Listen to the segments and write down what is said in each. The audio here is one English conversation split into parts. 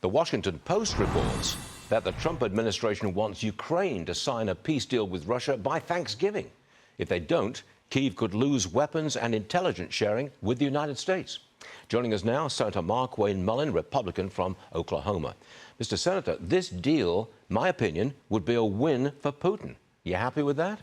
The Washington Post reports that the Trump administration wants Ukraine to sign a peace deal with Russia by Thanksgiving. If they don't, Kyiv could lose weapons and intelligence sharing with the United States. Joining us now, Senator Markwayne Mullin, Republican from Oklahoma. Mr. Senator, this deal, my opinion, would be a win for Putin. You happy with that?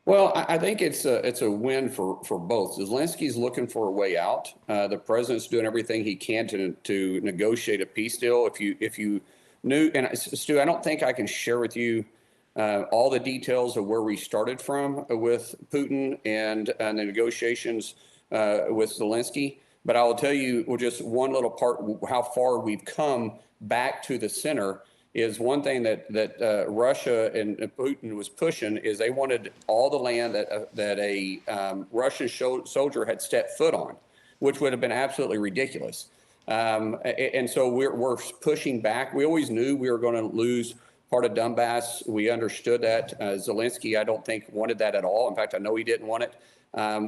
Well, I think it's a win for both. Zelensky's looking for a way out. The president's doing everything he can to negotiate a peace deal. If you knew, and Stu, I don't think I can share with you all the details of where we started from with Putin and the negotiations with Zelensky. But I will tell you, well, just one little part, how far we've come back to the center. Is one thing that Russia and Putin was pushing is they wanted all the land that a Russian soldier had stepped foot on, which would have been absolutely ridiculous. And so we're pushing back. We always knew we were going to lose part of Donbass. We understood that. Zelensky, I don't think, wanted that at all. In fact, I know he didn't want it.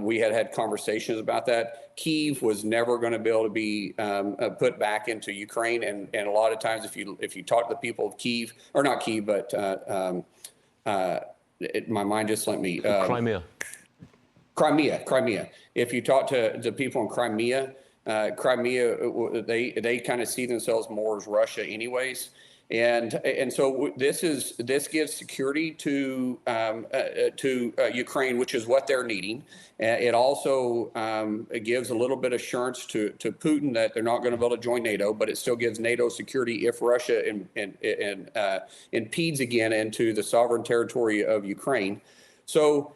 We had conversations about that. Kyiv was never going to be able to be put back into Ukraine, and a lot of times, if you talk to the people of Kyiv, or not Kyiv, but my mind just lent me. Crimea. If you talk to people in Crimea, they kind of see themselves more as Russia, anyways. And so this gives security to Ukraine, which is what they're needing. It also gives a little bit of assurance to Putin that they're not going to be able to join NATO, but it still gives NATO security if Russia impedes again into the sovereign territory of Ukraine. So,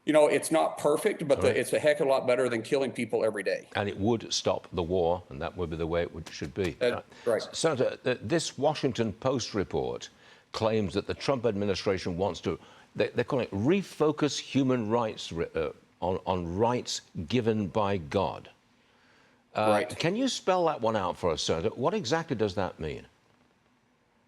you know, it's not perfect, but it's a heck of a lot better than killing people every day. And it would stop the war, and that would be the way it should be. Right. Senator, this Washington Post report claims that the Trump administration wants to, they're calling it refocus human rights on rights given by God. Right. Can you spell that one out for us, Senator? What exactly does that mean?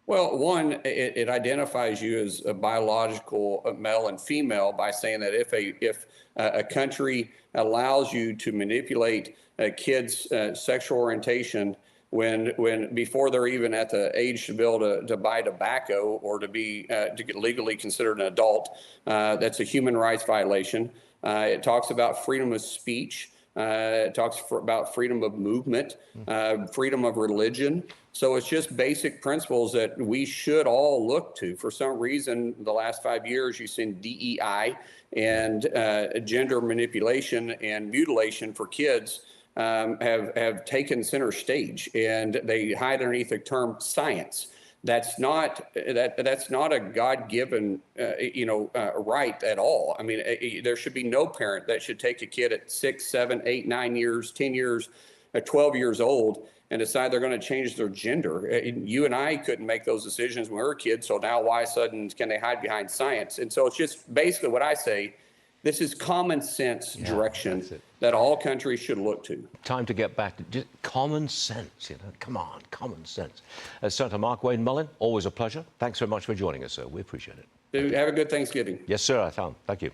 Well, one, it identifies you as a biological male and female by saying that if a country allows you to manipulate a kid's sexual orientation when before they're even at the age to be able to buy tobacco or to get legally considered an adult, that's a human rights violation. It talks about freedom of speech. It talks about freedom of movement, freedom of religion. So it's just basic principles that we should all look to. For some reason, the last 5 years, you've seen DEI and gender manipulation and mutilation for kids have taken center stage, and they hide underneath the term science. That's not a God-given right at all. I mean, there should be no parent that should take a kid at 6, 7, 8, 9 years, 10 years, 12 years old and decide they're going to change their gender. You and I couldn't make those decisions when we were kids, so now why suddenly can they hide behind science? And so it's just basically what I say. This is common sense direction that all countries should look to. Time to get back to just common sense, you know. Come on, common sense. Senator Markwayne Mullin, always a pleasure. Thanks very much for joining us, sir. We appreciate it. Have a good Thanksgiving. Yes, sir, I found. Thank you.